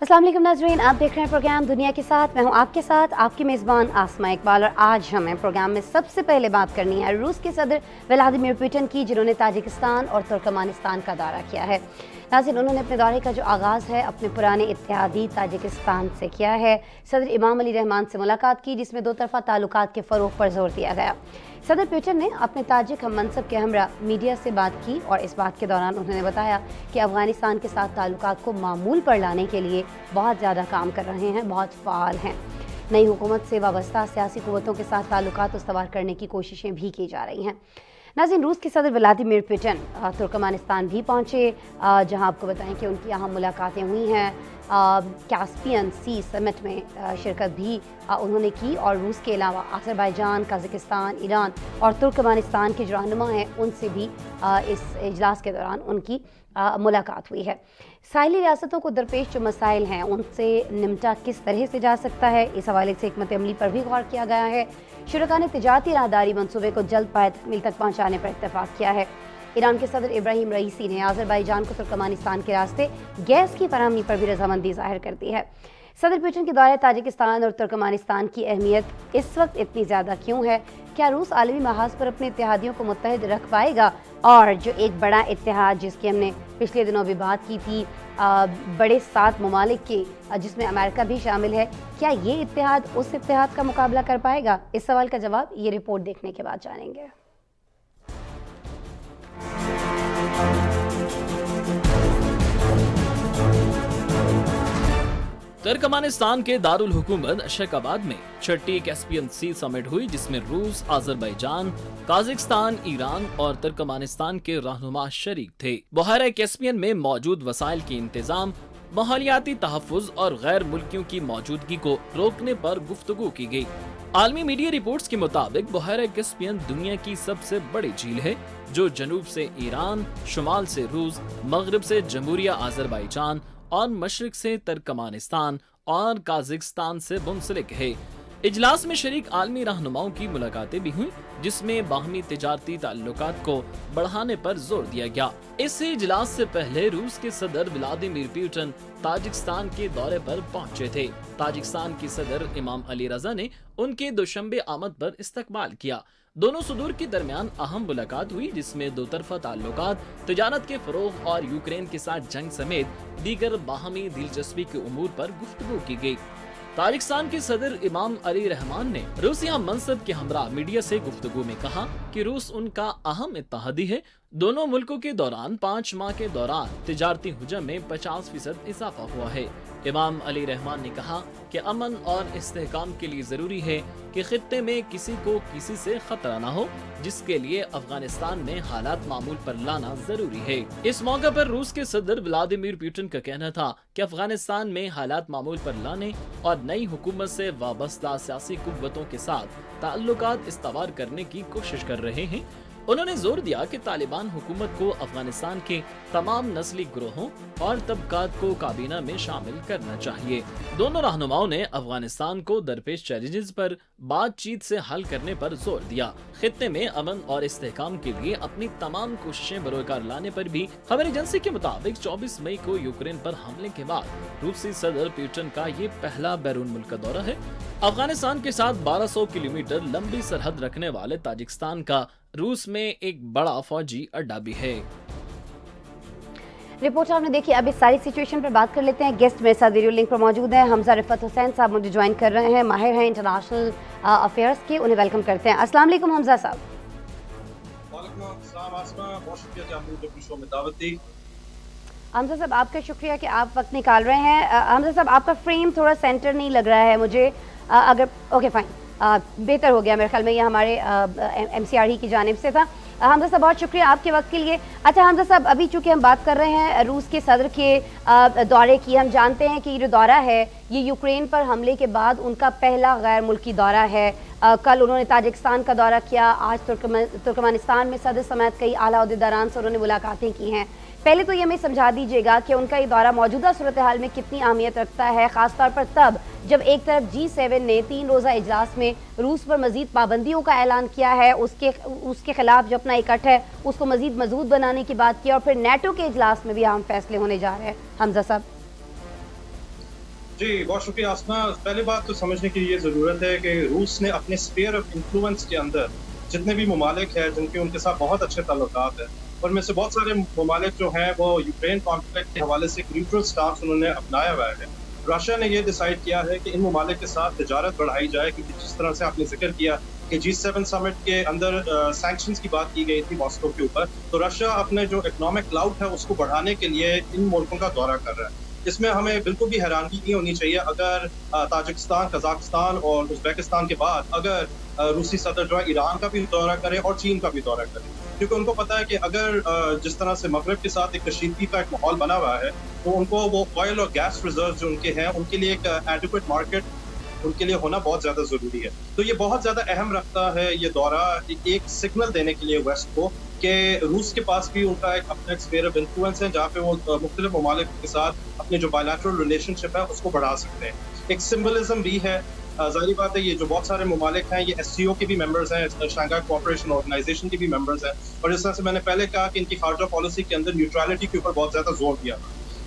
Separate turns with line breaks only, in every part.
अस्सलाम वालेकुम नाज़रीन, आप देख रहे हैं प्रोग्राम दुनिया के साथ। मैं हूं आपके साथ आपकी मेज़बान आसमा इकबाल। और आज हमें प्रोग्राम में सबसे पहले बात करनी है रूस के सदर व्लादिमीर पुतिन की, जिन्होंने ताजिकिस्तान और तुर्कमानिस्तान का दौरा किया है। नाज़रीन, उन्होंने अपने दौरे का जो आगाज़ है अपने पुराने इत्तेहादी ताजिकिस्तान से किया है। सदर इमाम अली रहमान से मुलाकात की, जिसमें दो तरफ़ा ताल्लुकात के फ़रोग़ पर जोर दिया गया। सदर पुतिन ने अपने ताजिक हम मनसब के हमरा मीडिया से बात की और इस बात के दौरान उन्होंने बताया कि अफ़गानिस्तान के साथ ताल्लुकात को मामूल पर लाने के लिए बहुत ज़्यादा काम कर रहे हैं, बहुत फ़ाल हैं। नई हुकूमत से वाबस्ता सियासी क़ुव्वतों के साथ ताल्लुकात उस्तवार करने की कोशिशें भी की जा रही हैं। नाज़रीन, रूस के सदर व्लादिमीर पुतिन तुर्कमानिस्तान भी पहुँचे, जहाँ आपको बताएं कि उनकी यहाँ मुलाकातें हुई हैं। कैस्पियन सी समिट में शिरकत भी उन्होंने की और रूस के अलावा अज़रबैजान, कज़ाकिस्तान, ईरान और तुर्कमानिस्तान के जो रहनुमा हैं उनसे भी इस इजलास के दौरान उनकी मुलाकात हुई है। साहिली रियासतों को दरपेश जो मसाइल हैं उनसे निमटा किस तरह से जा सकता है, इस हवाले से हिकमत अमली पर भी गौर किया गया है। शुरा ने तिजारती राहदारी मनसूबे को जल्द पाए तकमील तक पहुँचाने पर इत्तफाक किया है। ईरान के सदर इब्राहिम रईसी ने अज़रबैजान को तुर्कमानिस्तान के रास्ते गैस की फराहमी पर भी रजामंदी जाहिर कर दी है। सदर पुतिन के दौरे ताजिकिस्तान और तुर्कमानिस्तान की अहमियत इस वक्त इतनी ज़्यादा क्यों है? क्या रूस आलमी महाज पर अपने इत्तेहादियों को मुत्तहद रख पाएगा? और जो एक बड़ा इत्तेहाद जिसकी हमने पिछले दिनों भी बात की थी, बड़े 7 ममालिक के जिसमें अमेरिका भी शामिल है, क्या ये इत्तेहाद उस इत्तेहाद का मुकाबला कर पाएगा? इस सवाल का जवाब ये रिपोर्ट देखने के बाद जानेंगे।
तुर्कमानिस्तान के दारुल हुकूमत अशकाबाद में छठी कैस्पियन सी समिट हुई, जिसमें रूस, अज़रबैजान, कज़ाकिस्तान, ईरान और तुर्कमानिस्तान के रहनुमा शरीक थे। बहरा कैस्पियन में मौजूद वसाइल की इंतजाम, माहौलियाती तहफ़्फ़ुज़ और गैर मुल्कियों की मौजूदगी को रोकने पर गुफ्तगू की गई। आलमी मीडिया रिपोर्ट्स के मुताबिक बहरा कैस्पियन दुनिया की सबसे बड़ी झील है, जो जनूब से ईरान, शुमाल से रूस, मगरब से जमहूरिया अज़रबैजान और मशरिक से तुर्कमानिस्तान और कज़ाकिस्तान से मुंसलिक है। इजलास में शरीक आलमी रहनुमाओं की मुलाकातें भी हुई, जिसमें बाहमी तिजारती ताल्लुकात को बढ़ाने पर जोर दिया गया। इस इजलास से पहले रूस के सदर व्लादिमीर पुतिन ताजिकिस्तान के दौरे पर पहुंचे थे। ताजिकिस्तान की सदर इमाम अली रजा ने उनके दोशंबे आमद पर इस्तकबाल किया। दोनों सदूर के दरमियान अहम मुलाकात हुई, जिसमें दो तरफा ताल्लुकात, तिजारत के फरोग और यूक्रेन के साथ जंग समेत दीगर बाहमी दिलचस्पी के उमूर पर गुफ्तगू की गई। ताजिकिस्तान के सदर इमाम अली रहमान ने रूसिया मनसब के हमरा मीडिया से गुफ्तगू में कहा कि रूस उनका अहम इत्तेहादी है। दोनों मुल्कों के दौरान 5 माह के दौरान तिजारती हुजम में 50% इजाफा हुआ है। इमाम अली रहमान ने कहा कि अमन और इस्तेहकाम के लिए जरूरी है कि खित्ते में किसी को किसी से खतरा न हो, जिसके लिए अफगानिस्तान में हालात मामूल पर लाना जरूरी है। इस मौका पर रूस के सदर व्लादिमीर पुतिन का कहना था कि अफगानिस्तान में हालात मामूल पर लाने और नई हुकूमत से वाबस्ता सियासी कुव्वतों के साथ ताल्लुकात इस्तवार करने की कोशिश कर रहे हैं। उन्होंने जोर दिया कि तालिबान हुकूमत को अफगानिस्तान के तमाम नस्ली ग्रोहों और तबकात को काबीना में शामिल करना चाहिए। दोनों रहनुमाओं ने अफगानिस्तान को दरपेश चैलेंजेस पर बातचीत से हल करने पर जोर दिया। खित्ते में अमन और इस्तेहकाम के लिए अपनी तमाम कोशिशें बरोकार लाने पर भी। खबर एजेंसी के मुताबिक 24 मई को यूक्रेन पर हमले के बाद रूसी सदर पुतिन का ये पहला बैरून मुल्क का दौरा है। अफगानिस्तान के साथ 1200 किलोमीटर लंबी सरहद रखने वाले ताजिकिस्तान का रूस में एक बड़ा फौजी अड्डा भी है।
रिपोर्ट आपने देखी। अब इस सारी सिचुएशन पर बात कर लेते हैं। गेस्ट मेरे साथ वीडियो लिंक पर मौजूद हैं। हमजा रिफत हुसैन साहब मुझे ज्वाइन कर रहे हैं, माहिर हैं इंटरनेशनल अफेयर्स के। उन्हें वेलकम करते हैं। अस्सलाम वालेकुम हमजा साहब।
वालेकुम अस्सलाम आसमा, बहुत शुक्रिया कि आपने मुझे शो में दावत दी।
हमजा साहब, आपका शुक्रिया कि आप वक्त निकाल रहे हैं। हमजा साहब, आपका फ्रेम थोड़ा सेंटर नहीं लग रहा है मुझे। अगर ओके फाइन, बेहतर हो गया मेरे ख्याल में। ये हमारे MCRE की जानिब से था। हमजा साहब, बहुत शुक्रिया आपके वक्त के लिए। अच्छा हमजा साहब, अभी चूँकि हम बात कर रहे हैं रूस के सदर के दौरे की, हम जानते हैं कि ये जो दौरा है ये यूक्रेन पर हमले के बाद उनका पहला गैर मुल्की दौरा है। कल उन्होंने ताजिकिस्तान का दौरा किया, आज तुर्कमानिस्तान में सदर समेत कई आला अहदेदारान से उन्होंने मुलाकातें की हैं। पहले तो ये हमें समझा दीजिएगा कि उनका ये दौरा मौजूदा सूरत हाल में कितनी अहमियत रखता है, ख़ासतौर पर तब जब एक तरफ G7 ने 3 रोज़ा इजलास में रूस पर मज़ीद पाबंदियों का ऐलान किया है, उसके खिलाफ जो अपना इकट्ठ है उसको मज़ीद मजबूत बनाने की बात की, और फिर नेटो के इजलास में भी अहम फैसले होने जा रहे हैं। हमजा साहब।
जी, बहुत शुक्रिया आसमा। पहली बात तो समझने की ये ज़रूरत है कि रूस ने अपने स्फीयर ऑफ इन्फ्लुएंस के अंदर जितने भी ममालिक हैं जिनके उनके साथ बहुत अच्छे ताल्लुकात हैं, उनमें से बहुत सारे ममालिक जो हैं वो यूक्रेन कॉन्फ्लिक्ट के हवाले से एक न्यूट्रल स्टांस उन्होंने अपनाया हुआ है। रशिया ने ये डिसाइड किया है कि इन ममालिक के साथ तिजारत बढ़ाई जाए, क्योंकि जिस तरह से आपने ज़िक्र किया कि G7 समिट के अंदर सैंक्शंस की बात की गई थी मॉस्को के ऊपर, तो रशिया अपने जो इकोनॉमिक क्लाउट है उसको बढ़ाने के लिए इन मुल्कों का दौरा कर रहा है। इसमें हमें बिल्कुल भी हैरानगी नहीं होनी चाहिए अगर ताजिकिस्तान, कज़ाकिस्तान और उज़्बेकिस्तान के बाद अगर रूसी सदर जो है ईरान का भी दौरा करे और चीन का भी दौरा करे। क्योंकि उनको पता है कि अगर जिस तरह से मगरब के साथ एक कशीदगी का एक माहौल बना हुआ है, तो उनको वो ऑयल और गैस रिजर्व जो उनके हैं, उनके लिए एक एडिक्वेट मार्केट उनके लिए होना बहुत ज़्यादा ज़रूरी है। तो ये बहुत ज़्यादा अहम रखता है ये दौरा, एक सिग्नल देने के लिए वेस्ट को कि रूस के पास भी उनका एक अपना स्फीयर ऑफ इन्फ्लुएंस है, जहाँ पे वो मुख्तलिफ ममालिक के साथ अपने जो बायलैटरल रिलेशनशिप है उसको बढ़ा सकते हैं। एक सिम्बलिज्म भी है। ज़ाहिर बात है ये जो बहुत सारे ममालिक हैं ये SCO के भी मेंबर्स हैं, शंघाई कोऑपरेशन ऑर्गेनाइजेशन के भी मेंबर्स हैं, और जिस तरह से मैंने पहले कहा कि इनकी खारजा पॉलिसी के अंदर न्यूट्रलिटी के ऊपर बहुत ज़्यादा जोर दिया।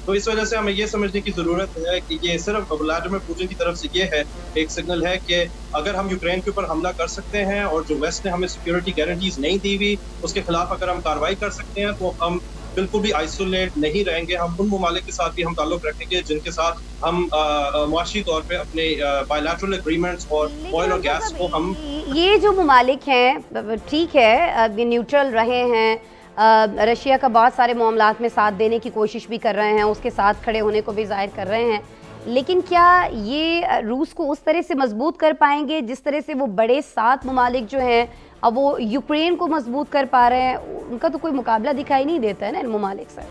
तो इस वजह से हमें ये समझने की ज़रूरत है कि ये सिर्फ व्लादिमीर पुतिन की तरफ से ये है, एक सिग्नल है कि अगर हम यूक्रेन के ऊपर हमला कर सकते हैं और जो वेस्ट ने हमें सिक्योरिटी गारंटीज नहीं दी हुई उसके खिलाफ अगर हम कार्रवाई कर सकते हैं, तो हम बिल्कुल भी आइसोलेट नहीं रहेंगे। हम उन ममालिक के साथ भी हम ताल्लुक रखेंगे जिनके साथ हम मुआशी तौर पे अपने बायलैटरल एग्रीमेंट्स और ऑयल और गैस को हम
ये जो ममालिक हैं ठीक है ये न्यूट्रल रहे हैं, रशिया का बहुत सारे मामलात में साथ देने की कोशिश भी कर रहे हैं, उसके साथ खड़े होने को भी जाहिर कर रहे हैं, लेकिन क्या ये रूस को उस तरह से मजबूत कर पाएंगे जिस तरह से वो बड़े 7 ममालिक जो हैं अब वो यूक्रेन को मजबूत कर पा रहे हैं? उनका तो कोई मुकाबला दिखाई नहीं देता है ना इन ममालिक से।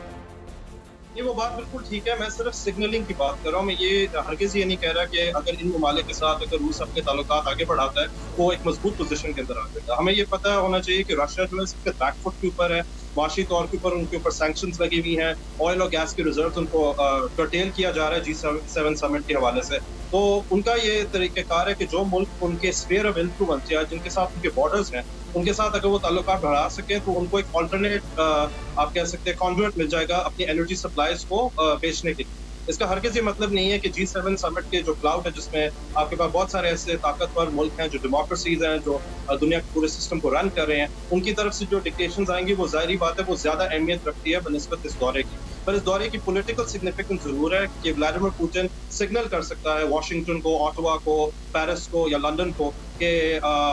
ये वो बात बिल्कुल ठीक है। मैं सिर्फ सिग्नलिंग की बात कर रहा हूँ। मैं ये हरगिज़ ये नहीं कह रहा कि अगर इन ममालिक के साथ अगर रूस अपने ताल्लुकात आगे बढ़ाता है वो एक मजबूत पोजीशन के अंदर आ जाएगा। हमें ये पता होना चाहिए कि रशिया जो है इसके बैकफुट के ऊपर है, माशी तौर के ऊपर उनके ऊपर सैंक्शंस लगी हुई हैं, ऑयल और गैस के रिजर्व उनको कर्टेल किया जा रहा है G7 समिट के हवाले से। तो उनका ये तरीक़ेकार है कि जो मुल्क उनके स्फीयर ऑफ इन्फ्लुएंस या जिनके साथ उनके बॉर्डर्स हैं, उनके साथ अगर वो ताल्लुकात बढ़ा सकें तो उनको एक ऑल्टरनेट आप कह सकते हैं कॉन्ड्यूट मिल जाएगा अपनी एनर्जी सप्लाईज को बेचने के लिए। इसका हरगिज़ ये मतलब नहीं है कि G7 समिट के जो क्लाउड है जिसमें आपके पास बहुत सारे ऐसे ताकतवर मुल्क हैं जो डेमोक्रेसीज हैं, जो दुनिया के पूरे सिस्टम को रन कर रहे हैं, उनकी तरफ से जो डिक्टेशंस आएंगी वो ज़ाहिरी बात है वो ज़्यादा अहमियत रखती है बनिस्बत इस दौरे की। पर इस दौरे की पॉलिटिकल सिग्निफिकेंस ज़रूर है कि व्लादिमीर पुतिन सिग्नल कर सकता है वाशिंगटन को, ऑटवा को, पेरिस को या लंदन को कि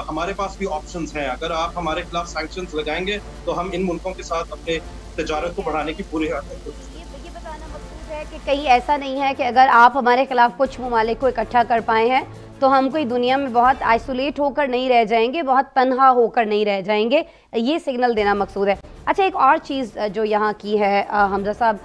हमारे पास भी ऑप्शंस हैं। अगर आप हमारे खिलाफ सैंक्शंस लगाएंगे तो हम इन मुल्कों के साथ अपने तजारत को बढ़ाने की पूरी
ये बताना मकसूद है कि कहीं ऐसा नहीं है कि अगर आप हमारे खिलाफ कुछ ममालिक को इकट्ठा कर पाए हैं तो हम कोई दुनिया में बहुत आइसोलेट होकर नहीं रह जाएंगे, बहुत तन्हा होकर नहीं रह जाएंगे, ये सिग्नल देना मकसूद है। अच्छा, एक और चीज़ जो यहाँ की है, हमजा साहब,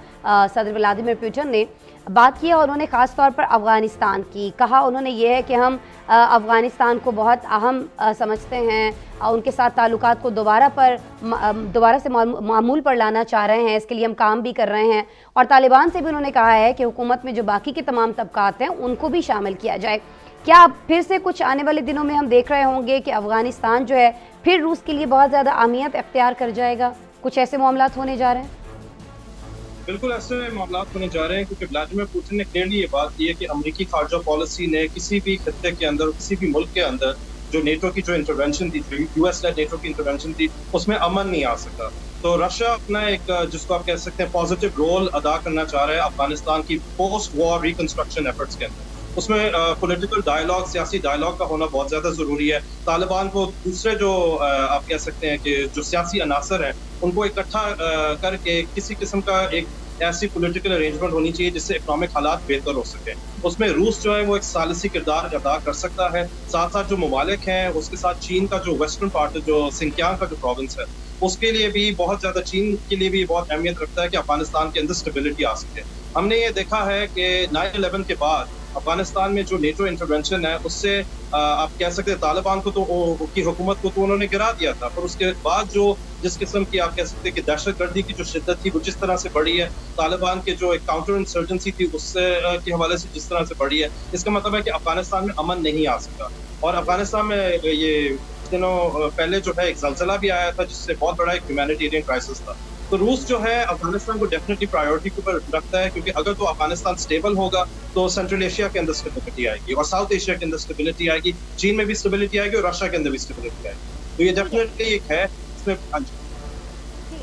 सदर व्लादिमीर पुतिन ने बात की है और उन्होंने ख़ास तौर पर अफ़गानिस्तान की कहा। उन्होंने ये है कि हम अफ़गानिस्तान को बहुत अहम समझते हैं, उनके साथ ताल्लुकात को दोबारा से मामूल पर लाना चाह रहे हैं, इसके लिए हम काम भी कर रहे हैं। और तालिबान से भी उन्होंने कहा है कि हुकूमत में जो बाकी के तमाम तबकात हैं उनको भी शामिल किया जाए। क्या फिर से कुछ आने वाले दिनों में हम देख रहे होंगे कि अफ़गानिस्तान जो है फिर रूस के लिए बहुत ज़्यादा अहमियत इख्तियार कर जाएगा? कुछ ऐसे मामलात होने जा रहे हैं?
बिल्कुल ऐसे मामलात होने जा रहे हैं, क्योंकि व्लादिमीर पुतिन ने क्लियरली ये बात की है कि अमेरिकी खारजा पॉलिसी ने किसी भी खत्ते के अंदर, किसी भी मुल्क के अंदर जो नेटो की जो इंटरवेंशन थी, US लेड नेटो की इंटरवेंशन थी, उसमें अमन नहीं आ सका। तो रशिया अपना एक जिसको आप कह सकते हैं पॉजिटिव रोल अदा करना चाह रहा है अफगानिस्तान की पोस्ट वॉर रिकंस्ट्रक्शन एफर्ट्स के अंदर। उसमें पॉलिटिकल डायलॉग, सियासी डायलॉग का होना बहुत ज़्यादा ज़रूरी है। तालिबान को दूसरे जो आप कह सकते हैं कि जो सियासी अनासर हैं उनको इकट्ठा करके किसी किस्म का एक ऐसी पॉलिटिकल अरेंजमेंट होनी चाहिए जिससे इकोनॉमिक हालात बेहतर हो सके। उसमें रूस जो है वो एक सालिसी किरदार अदा कर सकता है। साथ साथ जो ममालिक हैं उसके साथ चीन का जो वेस्टर्न पार्ट, जो सिंकियांग का जो प्रोविंस है, उसके लिए भी बहुत ज़्यादा, चीन के लिए भी बहुत अहमियत रखता है कि अफगानिस्तान के अंदर स्टेबिलिटी आ सके। हमने ये देखा है कि 9/11 के बाद अफगानिस्तान में जो नेटो इंटरवेंशन है उससे आप कह सकते हैं तालिबान को तो की हुकूमत को तो उन्होंने गिरा दिया था, पर उसके बाद जो जिस किस्म की आप कह सकते हैं कि दहशतगर्दी की जो शिद्दत थी वो जिस तरह से बढ़ी है, तालिबान के जो एक काउंटर इंसर्जेंसी थी उससे के हवाले से जिस तरह से बढ़ी है, इसका मतलब है कि अफगानिस्तान में अमन नहीं आ सका। और अफगानिस्तान में ये दिनों पहले जो है एक जलजला भी आया था जिससे बहुत बड़ा एक ह्यूमैनिटेरियन क्राइसिस था। तो रूस जो है अफगानिस्तान को डेफिनेटली प्रायोरिटी के ऊपर रखता है, क्योंकि अगर तो अफगानिस्तान स्टेबल होगा तो सेंट्रल एशिया के अंदर स्टेबिलिटी आएगी और साउथ एशिया के अंदर स्टेबिलिटी आएगी, चीन में भी स्टेबिलिटी आएगी और रशिया के अंदर भी स्टेबिलिटी आएगी। तो ये डेफिनेटली एक है इसमें।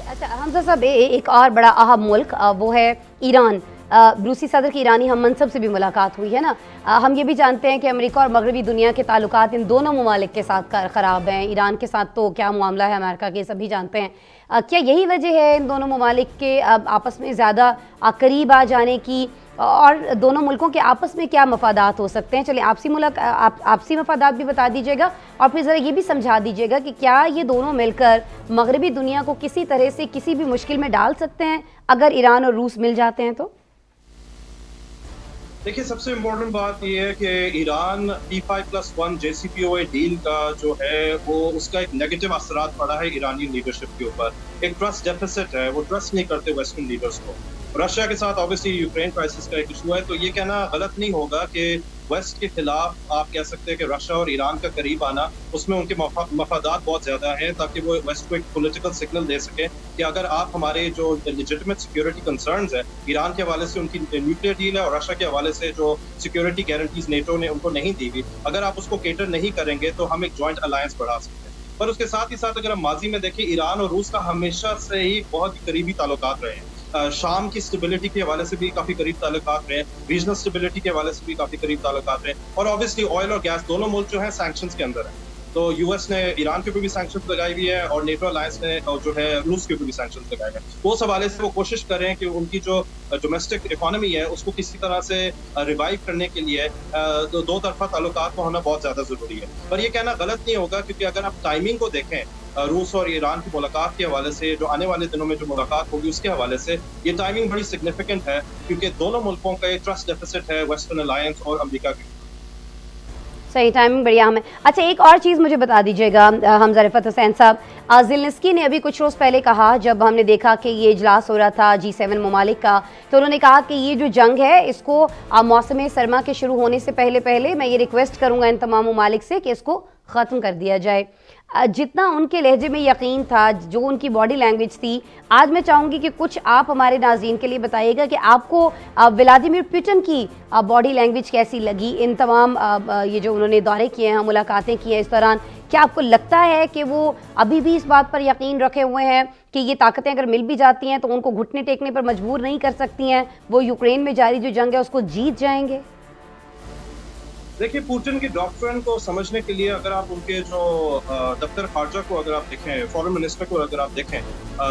अच्छा हमजा साहब, एक और बड़ा अहम मुल्क वो है ईरान। रूसी सदर की ईरानी हम मनसब से भी मुलाकात हुई है ना। हम ये भी जानते हैं कि अमेरिका और मगरबी दुनिया के ताल्लुकात इन दोनों ममालिक के साथ ख़राब हैं। ईरान के साथ तो क्या मामला है अमेरिका के, सभी जानते हैं। क्या यही वजह है इन दोनों ममालिक के आपस में ज़्यादा करीब आ जाने की, और दोनों मुल्कों के आपस में क्या मफादात हो सकते हैं? चलिए आपसी मफादात भी बता दीजिएगा और फिर ज़रा ये भी समझा दीजिएगा कि क्या ये दोनों मिलकर मगरबी दुनिया को किसी तरह से किसी भी मुश्किल में डाल सकते हैं अगर ईरान और रूस मिल जाते हैं तो?
देखिए, सबसे इम्पोर्टेंट बात यह है कि ईरान P5+1 JCPOA डील का जो है वो उसका एक नेगेटिव असरात पड़ा है ईरानी लीडरशिप के ऊपर। एक ट्रस्ट डेफिसिट है, वो ट्रस्ट नहीं करते वेस्टर्न लीडर्स को। रशिया के साथ ऑब्वियसली यूक्रेन क्राइसिस का एक इशू है, तो ये कहना गलत नहीं होगा कि वेस्ट के खिलाफ आप कह सकते हैं कि रशिया और ईरान का करीब आना, उसमें उनके मफादात बहुत ज़्यादा हैं, ताकि वो वेस्ट को एक पॉलिटिकल सिग्नल दे सकें कि अगर आप हमारे जो लेजिटिमेट सिक्योरिटी कंसर्न्स है, ईरान के हवाले से उनकी न्यूक्लियर डील है और रशिया के हवाले से जो सिक्योरिटी गारंटीज नेटो ने उनको नहीं दी हुई, अगर आप उसको केटर नहीं करेंगे तो हम एक जॉइंट अलायंस बढ़ा सकते हैं। पर उसके साथ ही साथ अगर हम माजी में देखें, ईरान और रूस का हमेशा से ही बहुत ही करीबी ताल्लुकात रहे हैं। शाम की स्टेबिलिटी के हवाले से भी काफी करीब ताल्लुकात रहे, रीजनल स्टेबिलिटी के हवाले से भी काफी करीब ताल्लुकात रहे, और ऑब्वियसली ऑयल और गैस दोनों मुल्क जो है सैंक्शंस के अंदर है। तो यूएस ने ईरान के ऊपर भी सैंक्शंस लगाई हुई है और नेटो अलायंस ने जो है रूस के ऊपर भी सैंक्शंस लगाए हैं। वो उस हवाले से वो कोशिश कर रहे हैं कि उनकी जो डोमेस्टिक इकोनॉमी है उसको किसी तरह से रिवाइव करने के लिए दो तरफा ताल्लुकात का होना बहुत ज्यादा जरूरी है। पर ये कहना गलत नहीं होगा, क्योंकि अगर आप टाइमिंग को देखें रूस और ईरान की मुलाकात के हवाले से, जो आने वाले दिनों में जो मुलाकात होगी उसके हवाले से, ये टाइमिंग बड़ी सिग्निफिकेंट है, क्योंकि दोनों मुल्कों का एक ट्रस्ट डेफिसिट है वेस्टर्न अलायंस और अमेरिका की।
सही, टाइमिंग बढ़िया हमें। अच्छा, एक और चीज़ मुझे बता दीजिएगा हमजा रिफत हुसैन साहब, ज़ेलेंस्की ने अभी कुछ रोज़ पहले कहा, जब हमने देखा कि ये इजलास हो रहा था G7 ममालिक का, तो उन्होंने कहा कि ये जो जंग है इसको मौसम सरमा के शुरू होने से पहले मैं ये रिक्वेस्ट करूँगा इन तमाम ममालिक से कि इसको ख़त्म कर दिया जाए। जितना उनके लहजे में यकीन था, जो उनकी बॉडी लैंग्वेज थी, आज मैं चाहूँगी कि कुछ आप हमारे नाज़रीन के लिए बताइएगा कि आपको व्लादिमीर पुतिन की बॉडी लैंग्वेज कैसी लगी इन तमाम ये जो उन्होंने दौरे किए हैं, मुलाकातें की हैं इस दौरान। क्या आपको लगता है कि वो अभी भी इस बात पर यकीन रखे हुए हैं कि ये ताकतें अगर मिल भी जाती हैं तो उनको घुटने टेकने पर मजबूर नहीं कर सकती हैं, वो यूक्रेन में जारी जो जंग है उसको जीत जाएंगे?
देखिए, पुतिन की डॉक्ट्रिन को समझने के लिए अगर आप उनके जो दफ्तर खारजा को अगर आप देखें, फॉरेन मिनिस्टर को अगर आप देखें,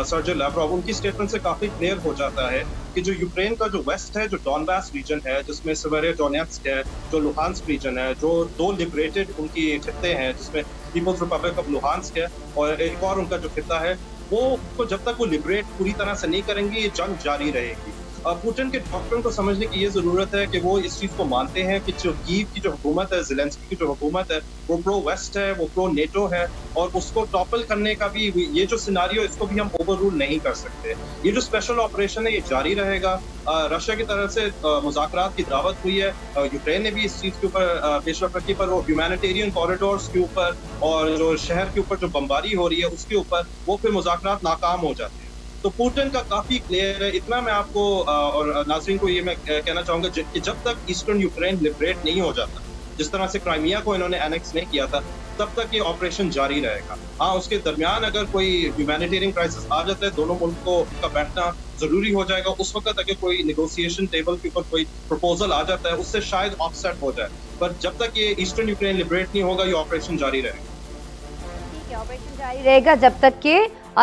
सर्जी लैवरोव, उनकी स्टेटमेंट से काफी क्लियर हो जाता है कि जो यूक्रेन का जो वेस्ट है, जो डॉनबास रीजन है, जिसमें सेवेरोडोनेत्स्क है, जो लुहांस्क रीजन है, जो 2 लिबरेटेड उनकी खित्ते हैं, जिसमें पीपल्स रिपब्लिक ऑफ लुहांस्क है और एक और उनका जो खित्ता है, वो जब तक वो लिबरेट पूरी तरह से नहीं करेंगे, ये जंग जारी रहेगी। पुतिन के डॉक्ट्रिन को समझने की ये जरूरत है कि वो इस चीज को मानते हैं कि जो कीव की जो हुकूमत है, ज़ेलेंस्की की जो हुकूमत है, वो प्रो वेस्ट है, वो प्रो नेटो है, और उसको टॉपल करने का भी ये जो सिनारियो, इसको भी हम ओवर रूल नहीं कर सकते। ये जो स्पेशल ऑपरेशन है ये जारी रहेगा। रशिया की तरफ से मुज़ाकरात की दावत हुई है, यूक्रेन ने भी इस चीज के ऊपर पेशरफ रखी, पर वो ह्यूमैनिटेरियन कॉरिडोर्स के ऊपर और जो शहर के ऊपर जो बमबारी हो रही है उसके ऊपर वो फिर मुज़ाकरात नाकाम हो जाते हैं। तो पुतिन का काफी क्लियर है। इतना मैं आपको और नाज़रीन को ये मैं कहना चाहूंगा कि जब तक ईस्टर्न यूक्रेन लिबरेट नहीं हो जाता, जिस तरह से क्राइमिया को इन्होंने एनेक्स नहीं किया था, तब तक ये ऑपरेशन जारी रहेगा। हाँ, उसके दरमियान अगर कोई ह्यूमैनिटेरियन क्राइसिस आ जाता है, दोनों मुल्कों का बैठना जरूरी हो जाएगा। उस वक्त अगर कोई नेगोशिएशन टेबल के ऊपर कोई प्रपोजल आ जाता है, उससे शायद ऑफसेट हो जाए, पर जब तक ये ईस्टर्न यूक्रेन लिबरेट नहीं होगा, ये ऑपरेशन जारी रहेगा।
ठीक है, ऑपरेशन जारी रहेगा जब तक कि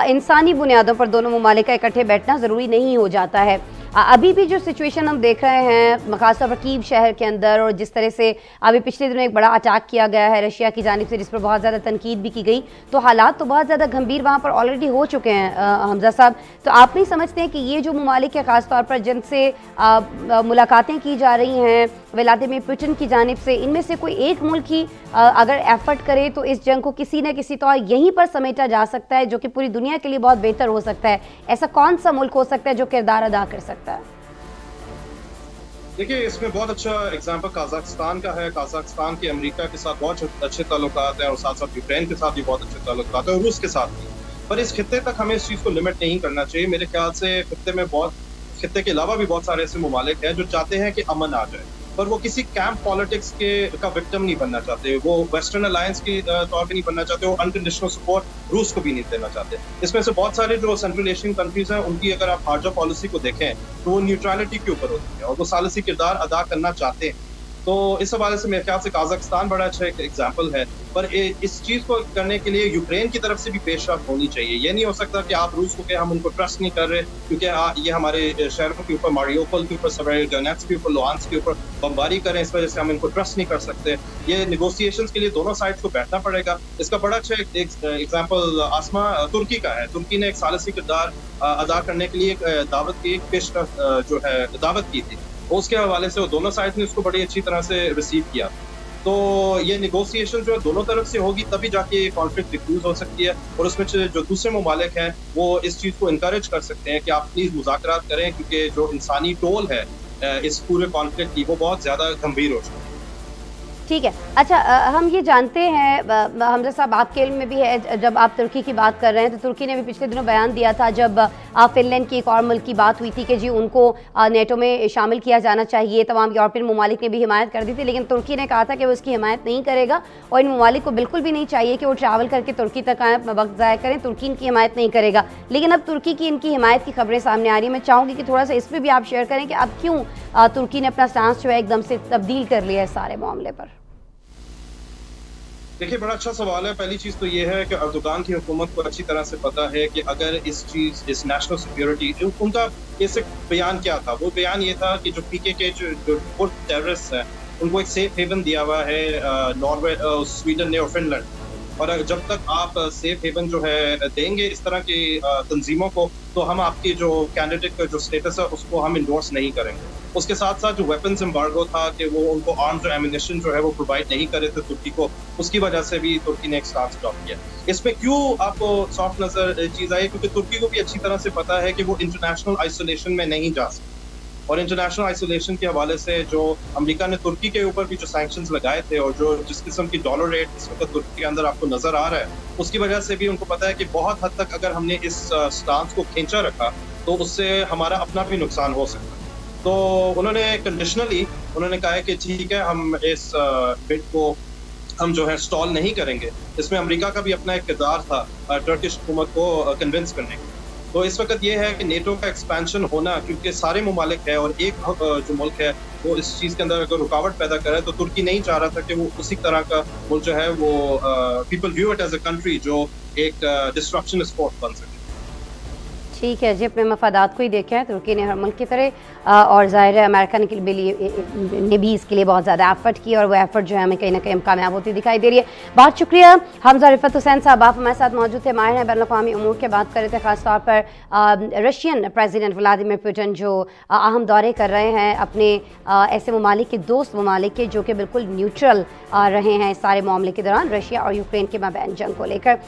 इंसानी बुनियादों पर दोनों ममालिक का इकट्ठे बैठना ज़रूरी नहीं हो जाता है। अभी भी जो सिचुएशन हम देख रहे हैं खासतौर पर कीव शहर के अंदर, और जिस तरह से अभी पिछले दिनों एक बड़ा अटैक किया गया है रशिया की जानिब से, जिस पर बहुत ज़्यादा तनकीद भी की गई, तो हालात तो बहुत ज़्यादा गंभीर वहाँ पर ऑलरेडी हो चुके हैं हमजा साहब। तो आप नहीं समझते हैं कि ये जो ममालिक है खासतौर पर जिनसे मुलाकातें की जा रही हैं व्लादिमीर पुतिन की जानिब से, इनमें से कोई एक मुल्क ही अगर एफर्ट करे तो इस जंग को किसी न किसी तौर यहीं पर समेटा जा सकता है, जो कि पूरी दुनिया के लिए बहुत बेहतर हो सकता है? ऐसा कौन सा मुल्क हो सकता है जो किरदार अदा कर सकता है?
देखिए, इसमें बहुत अच्छा एग्जांपल कजाकिस्तान का है। कजाकिस्तान के अमेरिका के साथ बहुत अच्छे ताल्लुकात हैं और साथ साथ यूक्रेन के साथ भी बहुत अच्छे ताल्लुकात हैं और रूस के साथ भी। पर इस खित्ते तक हमें इस चीज़ को लिमिट नहीं करना चाहिए। मेरे ख्याल से खित्ते के अलावा भी बहुत सारे ऐसे ममालिक हैं जो चाहते हैं कि अमन आ जाए, पर वो किसी कैंप पॉलिटिक्स का विक्टिम नहीं बनना चाहते, वो वेस्टर्न अलायंस के तौर पे नहीं बनना चाहते, वो अनकंडीशनल सपोर्ट रूस को भी नहीं देना चाहते। इसमें से बहुत सारे जो सेंट्रल एशियन कंट्रीज हैं उनकी अगर आप खारजा पॉलिसी को देखें तो वो न्यूट्रलिटी के ऊपर होती है और वो सालिसी किरदार अदा करना चाहते हैं। तो इस हवाले से मेरे ख्याल से काजाकिस्तान बड़ा अच्छा एक एग्जाम्पल है, पर इस चीज़ को करने के लिए यूक्रेन की तरफ से भी पेशरफ होनी चाहिए। ये नहीं हो सकता कि आप रूस को कहें हम उनको ट्रस्ट नहीं कर रहे क्योंकि ये हमारे शहरों के ऊपर, मारियोपोल के ऊपर, सेवेरोडोनेत्स्क के ऊपर, लुहांस्क के ऊपर बमबारी करें, इस वजह से हम इनको ट्रस्ट नहीं कर सकते। ये नेगोशिएशंस के लिए दोनों साइड्स को बैठना पड़ेगा। इसका बड़ा अच्छा एग्जाम्पल आसमा तुर्की का है। तुर्की ने एक सालिसी किरदार अदा करने के लिए दावत की, दावत की थी, उसके हवाले से वो दोनों साइड ने उसको बड़ी अच्छी तरह से रिसीव किया। तो ये निगोसिएशन जो है दोनों तरफ से होगी तभी जाके ये कॉन्फ्लिक्ट डिफ्यूज हो सकती है और उसमें जो दूसरे ममालिक हैं वो इस चीज़ को इनकरेज कर सकते हैं कि आप प्लीज़ मुज़ाकरात करें, क्योंकि जो इंसानी टोल है इस पूरे कॉन्फ्लिक्ट की वो बहुत ज़्यादा गंभीर हो चुकी है।
ठीक है। अच्छा, हम ये जानते हैं, हमजा साहब आपके इल्म में भी है, जब आप तुर्की की बात कर रहे हैं तो तुर्की ने भी पिछले दिनों बयान दिया था जब फिनलैंड की एक और मुल्क की बात हुई थी कि जी उनको नेटो में शामिल किया जाना चाहिए। तमाम यूरोपियन ममालिक ने भी हिमायत कर दी थी, लेकिन तुर्की ने कहा था कि वो उसकी हिमायत नहीं करेगा और इन ममालिक को बिल्कुल भी नहीं चाहिए कि वो ट्रैवल करके तुर्की तक आए, वक्त ज़ाया करें। तुर्की इनकी हिमायत नहीं करेगा, लेकिन अब तुर्की की इनकी हिमायत की खबरें सामने आ रही हैं। मैं चाहूँगी कि थोड़ा सा इस पर भी आप शेयर करें कि अब क्यों तुर्की ने अपना स्टांस जो है एकदम से तब्दील कर लिया है सारे मामले पर।
देखिए, बड़ा अच्छा सवाल है। पहली चीज़ तो ये है कि अर्दोगान की हुकूमत को अच्छी तरह से पता है कि अगर इस नेशनल सिक्योरिटी, उनका बेसिक बयान क्या था, वो बयान ये था कि जो पीके के जो टेररिस्ट हैं उनको एक सेफ हेवन दिया हुआ है नॉर्वे, स्वीडन ने और फिनलैंड, और जब तक आप सेफ हेवन जो है देंगे इस तरह की तंजीमों को, तो हम आपकी जो कैंडिडेट का जो स्टेटस है उसको हम इंडोर्स नहीं करेंगे। उसके साथ साथ जो वेपन्स एम्बार्गो था कि वो उनको आर्म्स और एमिनेशन जो है वो प्रोवाइड नहीं कर रहे थे तुर्की को, उसकी वजह से भी तुर्की ने एक स्टांस अडॉप्ट किया। इसमें क्यों आपको सॉफ्ट नजर चीज़ आई, क्योंकि तुर्की को भी अच्छी तरह से पता है कि वो इंटरनेशनल आइसोलेशन में नहीं जा सकती, और इंटरनेशनल आइसोलेशन के हवाले से जो अमेरिका ने तुर्की के ऊपर भी जो सैंक्शंस लगाए थे और जो जिस किस्म की डॉलर रेट इस वक्त तुर्की के अंदर आपको नजर आ रहा है, उसकी वजह से भी उनको पता है कि बहुत हद तक अगर हमने इस स्टांस को खींचा रखा तो उससे हमारा अपना भी नुकसान हो सकता है। तो उन्होंने कंडीशनली उन्होंने कहा है कि ठीक है, हम इस बिड को हम जो है स्टॉल नहीं करेंगे। इसमें अमेरिका का भी अपना एक किरदार था टर्किश हुकूमत को कन्विंस करने का। तो इस वक्त ये है कि नेटो का एक्सपेंशन होना, क्योंकि सारे ममालिक है और एक जो मुल्क है वो इस चीज़ के अंदर अगर रुकावट पैदा करे, तो तुर्की नहीं चाह रहा था कि वो उसी तरह का मुल्क जो है वो people view it as a country जो एक डिस्ट्रक्शनिस्ट फोर्स बन सके।
ठीक है जी, अपने मफादात को ही देखा है तुर्की ने हर मुल्क की तरह, और ज़ाहिर है अमेरिका ने भी इसके लिए बहुत ज़्यादा एफर्ट की और वो एफर्ट जो है हमें कहीं ना कहीं कामयाब होती दिखाई दे रही है। बहुत शुक्रिया हमजा रिफत हुसैन साहब, आप हमारे साथ मौजूद थे, माहिर हैं बैनुल-अक़वामी उमूर के बात कर रहे थे, ख़ासतौर पर रशियन प्रेसिडेंट व्लादिमीर पुतिन जो अहम दौरे कर रहे हैं अपने ऐसे ममालिक के, दोस्त ममालिक के जो कि बिल्कुल न्यूट्रल रहे हैं इस सारे मामले के दौरान, रशिया और यूक्रेन के माबैन जंग को लेकर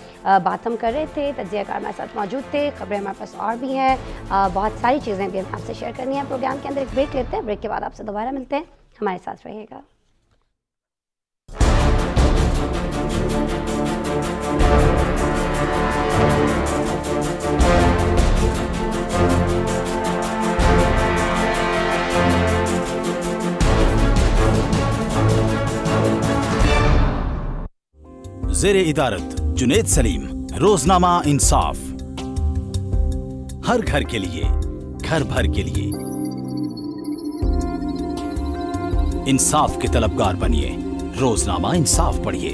बात हम कर रहे थे। तज्ज़ियाकार हमारे साथ मौजूद थे, खबरें हमारे पास और भी हैं, बहुत सारी चीज़ें भी हम आपसे शेयर करनी है। प्रोग्राम के अंदर एक ब्रेक लेते हैं, ब्रेक के बाद आपसे दोबारा मिलते हैं, हमारे साथ रहिएगा।
ज़ेरे इदारत जुनैद सलीम, रोजनामा इंसाफ, हर घर के लिए, घर भर के लिए इंसाफ के तलबगार बनिए। रोजनामा इंसाफ पढ़िए।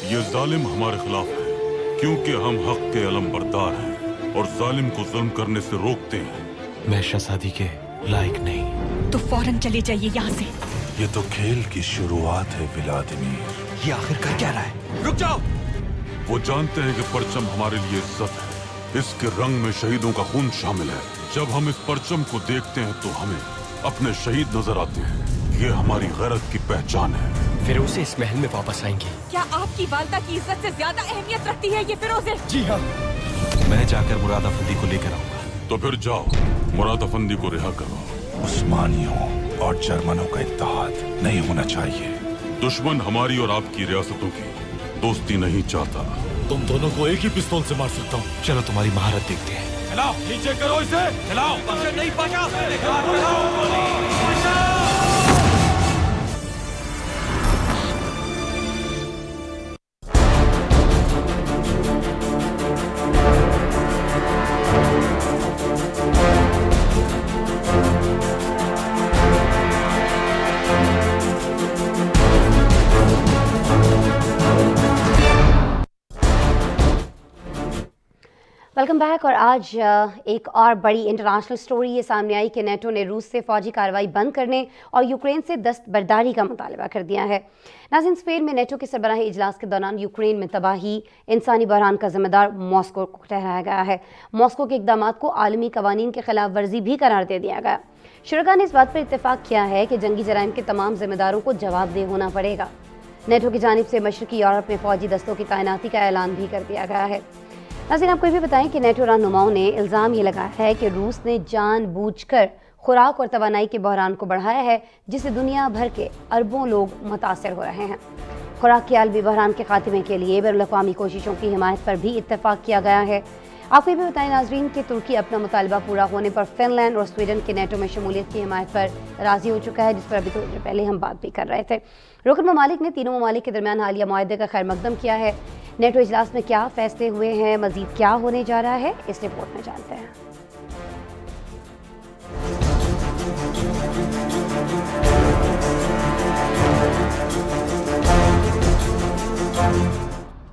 ये जालिम हमारे खिलाफ है क्योंकि हम हक के अलमबरदार हैं और जालिम को जुल्म करने से रोकते हैं।
मैं शहजादी के लायक नहीं।
तो फौरन चले जाइए यहाँ से।
ये तो खेल की शुरुआत है व्लादिमीर।
ये आखिर कर क्या रहा है? रुक जाओ।
वो जानते हैं कि परचम हमारे लिए इज्जत है, इसके रंग में शहीदों का खून शामिल है। जब हम इस परचम को देखते हैं तो हमें अपने शहीद नजर आते हैं। ये हमारी गैरत की पहचान है।
फिरोज़े इस महल में वापस आएंगी।
क्या आपकी वालदा की इज्जत से ज्यादा अहमियत रखती है ये फिरोज़े?
जी हाँ। मैं जाकर मुराद अफंदी को लेकर आऊंगा।
तो फिर जाओ, मुराद अफंदी को रिहा करो। उस्मानियों और जर्मनों का इत्तेहाद नहीं होना चाहिए। दुश्मन हमारी और आपकी रियासतों की दोस्ती नहीं चाहता।
तुम दोनों को एक ही पिस्तौल से मार सकता हूँ। चलो तुम्हारी महारत देखते हैं। चलाओ, नीचे करो इसे, चलाओ। नहीं बचा।
Welcome back. और आज एक और बड़ी इंटरनेशनल स्टोरी ये सामने आई कि नेटो ने रूस से फौजी कार्रवाई बंद करने और यूक्रेन से दस्तबरदारी का मुतालबा कर दिया है। नाज़रीन, स्पेन में नेटो के सरबराही इजलास के दौरान यूक्रेन में तबाही, इंसानी बहरान का जिम्मेदार मॉस्को को ठहराया गया है। मॉस्को के इकदाम को आलमी कवानीन के खिलाफ वर्जी भी करार दे दिया गया। शुरा ने इस बात पर इत्तेफाक किया है कि जंगी जराइम के तमाम जिम्मेदारों को जवाबदेह होना पड़ेगा। नेटो की जानिब से मशरकी यूरोप में फौजी दस्तों की तैनाती का ऐलान भी कर दिया गया है। नाज़रीन, आपको ये भी बताएं कि नेटो रहनुमाओं ने इल्ज़ाम ये लगाया है कि रूस ने जानबूझकर खुराक और तवानाई के बहरान को बढ़ाया है, जिससे दुनिया भर के अरबों लोग मुतासर हो रहे हैं। खुराक के आलमी बहरान के खात्मे के लिए बैनुल-अक़वामी कोशिशों की हिमायत पर भी इत्तेफाक किया गया है। आपको ये भी बताएं नाज़रीन कि तुर्की अपना मुतालबा पूरा होने पर फिनलैंड और स्वीडन के नेटो में शमूलियत की हिमायत पर राजी हो चुका है, जिस पर अभी थोड़ी देर पहले हम बात भी कर रहे थे। रुकन ममालिक ने तीनों ममालिक के दरमियान हालिया मुआहदे का खैर मकदम किया है। नेटो इजलास में क्या फैसले हुए हैं, मजीद क्या होने जा रहा है, इस रिपोर्ट में जानते हैं।